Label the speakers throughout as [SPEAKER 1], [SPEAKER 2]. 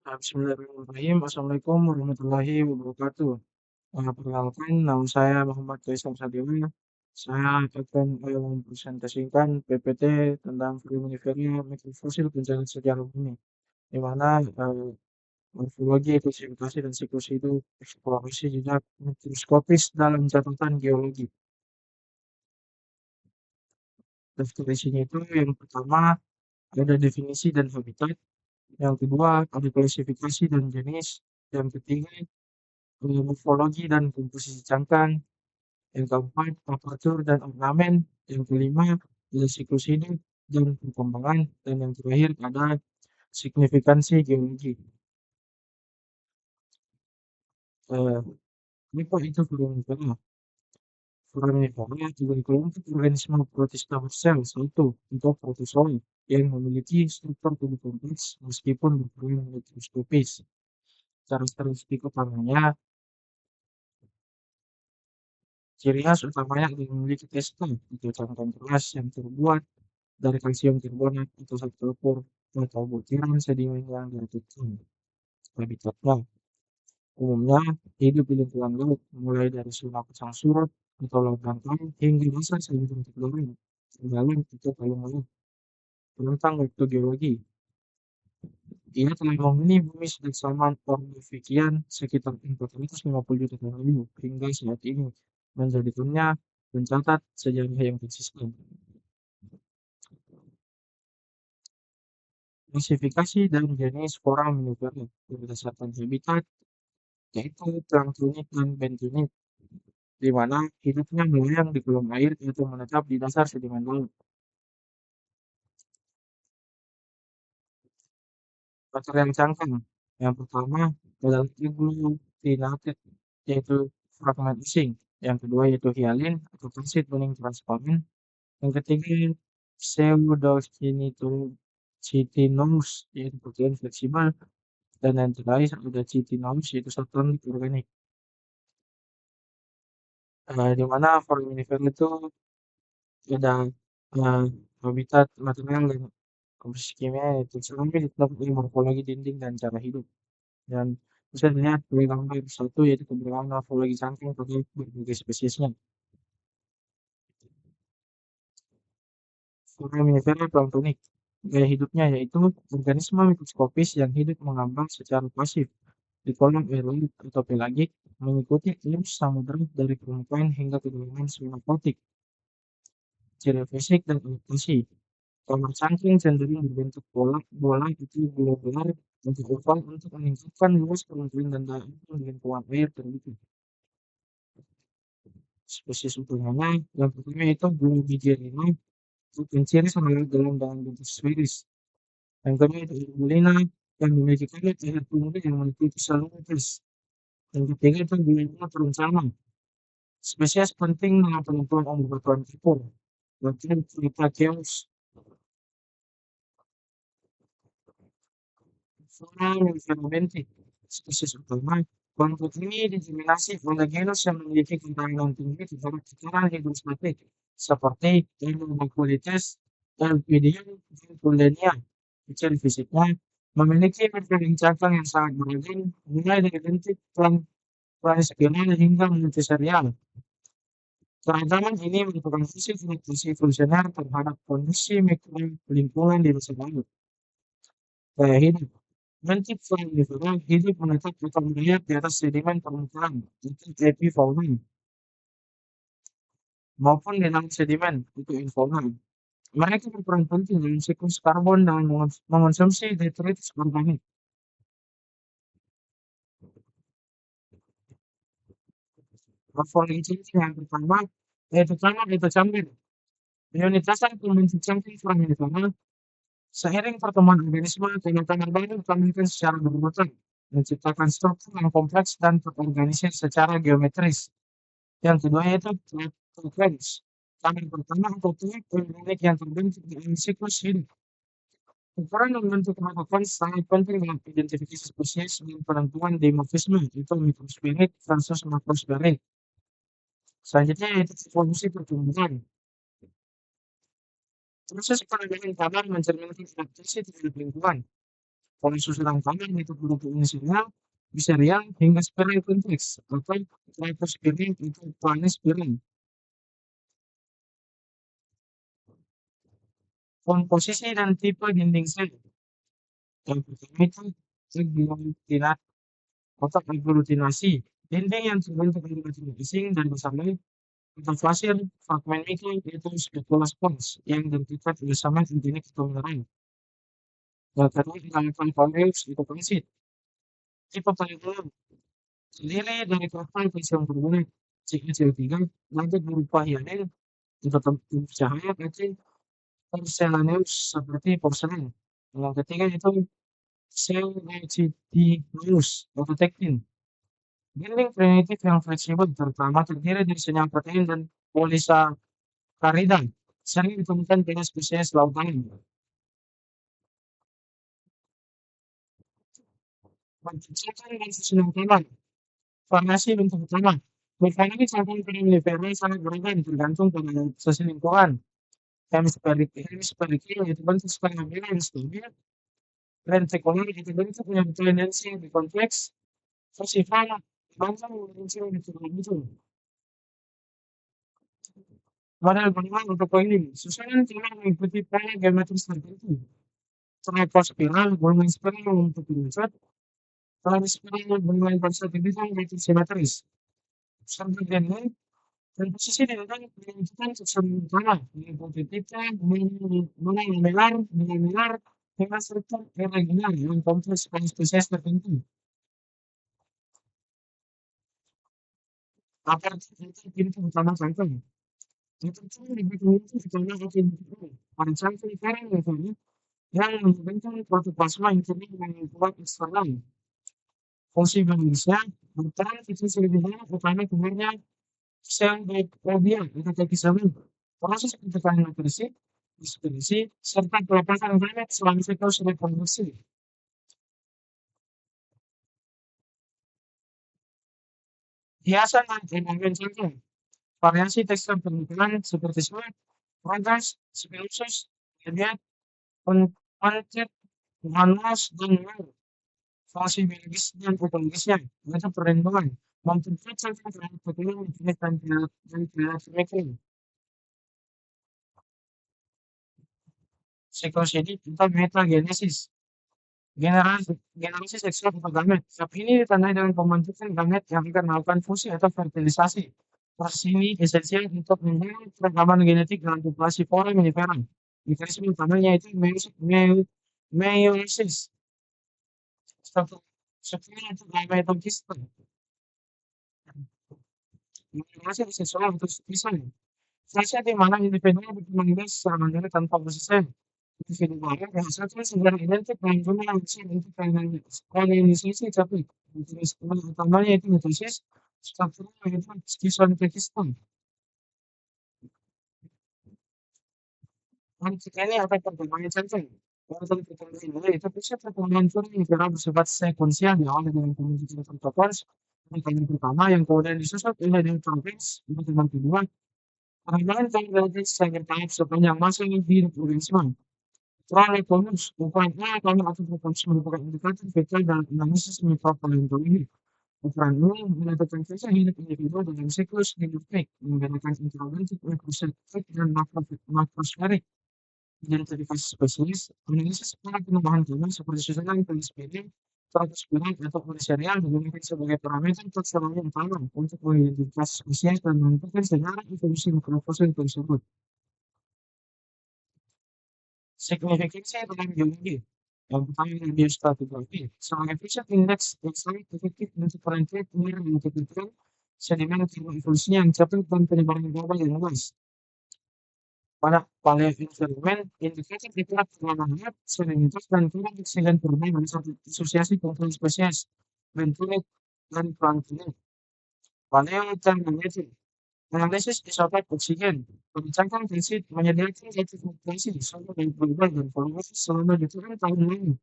[SPEAKER 1] Bismillahirrahmanirrahim. Assalamualaikum warahmatullahi wabarakatuh. Perkenalkan, nama saya Muhammad Kaisar Sadila. Saya akan mempresentasikan PPT tentang foraminifernya mikrofosil pencarian sejarah bumi, di mana morfologi, klasifikasi, dan siklus hidup, eksplorasi jejak mikroskopis dalam catatan geologi. Daftar isinya itu yang pertama ada definisi dan habitat, yang kedua ada klasifikasi dan jenis, yang ketiga morfologi dan komposisi cangkang, yang keempat apertur dan ornamen, yang kelima ada siklus hidup dan perkembangan, dan yang terakhir ada signifikansi geologi. Eh, Apa itu foraminifera? Foraminifera adalah kelompok organisme protista bersel satu atau protozoa yang memiliki struktur tubuh kompleks meskipun berperan mikroskopis. Karakteristik utamanya, ciri khas utamanya adalah memiliki testa atau cangkang keras yang terbuat dari kalsium karbonat atau zat kapur atau butiran sedimen yang diretutkan. Habitatnya umumnya hidup di lingkungan laut, mulai dari sungai pasang surut atau laut dangkal hingga dasar samudra terdalam, terdalam atau palung laut. Tentang waktu geologi, ia telah menghuni bumi sejak zaman Ordovician sekitar 450 juta tahun lalu hingga saat ini, menjadikannya mencatat sejarah yang konsisten. Klasifikasi dan jenis foraminifera berdasarkan habitat, yaitu planktonik dan bentonik, di mana hidupnya melayang di kolom air atau menetap di dasar sedimen laut. Material cangkang, yang pertama adalah agglutinated, yaitu fragmen asing. Yang kedua yaitu hialin atau kalsit bening transparan. Yang ketiga pseudochitinous, yaitu protein fleksibel. Dan yang terakhir ada chitinous, yaitu satuan organik. Di mana foraminifera itu ada habitat material dan komposisi kimia yaitu selama ditetapkan oleh morfologi dinding dan cara hidup. Dan bisa dilihat dari gambar satu yaitu keberadaan morfologi cangkang pada berbagai spesiesnya. Foraminifera planktonik, gaya hidupnya yaitu organisme mikroskopis yang hidup mengambang secara pasif di kolom air laut atau pelagik, mengikuti arus samudera dari permukaan hingga kedalaman subaquatik. Ciri fisik dan adaptasi, kamar cangkang cenderung berbentuk bola itu globular untuk oval untuk meningkatkan luas permukaan dan daya tahan di lingkungan air terbuka. Spesies utamanya yang pertama itu Globigerina, menciri sangat dalam bentuk spherisch. Yang kedua itu Arbolina yang memiliki kulit air tinggi yang meliputi saluran tes. Yang ketiga itu Gulina terencana, spesies penting dalam penentuan umur batuan kapur. Latin Cretaceous. Fauna dan fenomena, spesies utama, kelompok ini didominasi oleh genus yang memiliki ketahanan tinggi terhadap tekanan hidrostatik, seperti Enobaculites, Elpidium, dan Pollenia. Ciri fisiknya memiliki metode cangkang yang sangat beragam, mulai dari bentuk planispherial hingga multiserial. Keragaman ini merupakan fungsi adaptasi fungsional terhadap kondisi mikro lingkungan di dasar laut. Gaya hidup, bentuk foraminifera hidup menetap atau merayap di atas sedimen permukaan, itu epifauna, maupun di dalam sedimen, itu infauna. Mereka berperan penting dalam siklus karbon dan mengonsumsi detritus organik. Morfologi cangkang yang pertama yaitu cangkang. Unit dasar pembentuk cangkang foraminifera, seiring pertemuan organisme, tanda-tanda baru dikembangkan secara berurutan, menciptakan struktur yang kompleks dan terorganisir secara geometris. Yang kedua yaitu frequency. Tanda pertama atau tipe organik yang terbentuk dalam siklus hidup. Ukuran dan bentuk frequency sangat penting dalam identifikasi spesies dan penentuan dimorfisme itu mikrosporik versus makrosporik. Selanjutnya yaitu evolusi pertumbuhan. Proses penambahan kabar mencerminkan adaptasi terhadap lingkungan. Pola susunan tanah itu berupa inisial, serial, hingga spiral kompleks atau tropospiral atau planispiral. Komposisi dan tipe dinding sel. Yang pertama itu agglutinatif atau agglutinasi. Dinding yang terbentuk dari material asing dan bersama metafasir fragmen mikro yaitu spatula spons yang bertingkat bersama intinya ketularan. Yang kedua dinamakan Cornelius itu konsit. Tipe paling umum terdiri dari kapal yang berguna CaCO3 lanjut berupa hyalir untuk cahaya kecil porcelaneous seperti porselen. Yang ketiga itu sel lecitinous atau tektin. Dinding primitif yang fleksibel terutama terdiri dari senyawa protein dan polisakarida sering ditemukan pada spesies lautan. Menciptakan dan susunan tanah. Formasi bentuk tanah. Mekanik cabang perennifernya sangat beragam tergantung pada sisi lingkungan. Hemisferik yaitu bentuk setengah biru yang stabil. Lentikular itu bentuk yang tendensi lebih kompleks. Versifal bangsa memiliki bentuk begitu. Model benua untuk ini, susunan tanah mengikuti pola geometris tertentu. Terlepas spiral, gulungan spiral untuk pusat, kalau spiral gulungan pusat itu yaitu simetris. Sampai dengan komposisi dengan menentukan susunan tanah, mengikuti tipe, mana yang melar, hingga struktur irregular yang kompleks pada spesies tertentu. Akar itu pintu utama cangkang. Itu lebih mungkin setelah akan pada cangkang karang yang membentuk protoplasma internal dan kuat eksternal. Fungsi manusia berperan kecil lebih banyak utama keluarnya sel mikrobia atau tekisamin. Proses pencernaan nutrisi, distribusi, serta pelepasan gamet selama siklus reproduksi. Hiasan dan ornamen cangkang. Variasi tekstur permukaan seperti serat, ragas, spinosus, lebiat, pancit, manas, dan lain. Fungsi biologis dan ekologisnya, yaitu perlindungan, memperkuat cangkang terhadap protein, dan kreatif mikro. Siklus ini tentang metagenesis, generasi seksual atau gamet. Step ini ditandai dengan pembentukan gamet yang akan melakukan fusi atau fertilisasi. Proses ini esensial untuk mendorong keragaman genetik dalam populasi foraminifera. Mekanisme utamanya itu meiosis. Strukturnya itu gametokiston. Generasi seksual untuk pisang. Fase di mana individu berkembang biak secara mandiri tanpa bersesuaian. Individu baru menghasilkan sebuah identik dengan jumlah yang besar untuk kolonisasi capit. Mekanisme utamanya itu mitosis, strukturnya itu schizoidekiston. Jika ini akan perkembangan cangkang. Untuk perkembangan ini, itu bisa perkembangan foraminifera bersifat sekuensial diawali dengan pembentukan protoplas. Yang pertama yang kemudian disusul oleh neutropins, yang kedua pengembangan teknologi secara bertahap sepanjang masa hidup organisme. Trolekomus, ukurannya kami akan berfungsi merupakan indikator vital dalam analisis mikropaleontologi. Ukuran ini menentukan fase hidup individu dalam siklus hidupik, membedakan intrabentuk, mikrosenterik, dan makrosferik. Identifikasi spesies, analisis pola penambahan tanah seperti susunan polispidil, tropospiral, atau poliserial digunakan sebagai parameter taksonomi utama untuk mengidentifikasi spesies dan menentukan sejarah evolusi mikrofosil tersebut. Signifikansi dalam geologi. Yang pertama adalah biostratigraphy. Sebagai pusat indeks yang sangat efektif untuk penelitian penyiaran dan ketentuan sedimen karena evolusinya yang cepat dan penyebaran global yang luas. Pada paleoinferimen, indikator itulah pengembangan hayat, salinitas, dan kurang oksigen perubahan pada satu asosiasi kontrol spesies, bentunik, dan plankton. Paleotermometri, analisis isotop oksigen, pengecekan prinsip menyediakan satu fluktuasi suhu dan perubahan dan volume selama detik tahun lalu.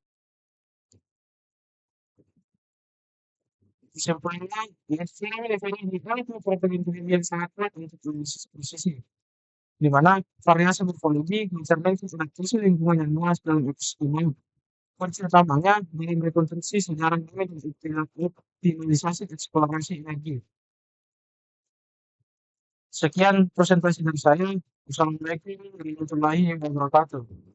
[SPEAKER 1] Kesimpulannya, fenomena ini protein yang sangat kuat untuk analisis prosesi, di mana variasi morfologi mencerminkan adaptasi lingkungan yang luas dalam ekosistem. Kunci utamanya dalam rekonstruksi sejarah ini dan optimalisasi eksplorasi energi. Sekian presentasi dari saya. Wassalamualaikum warahmatullahi wabarakatuh.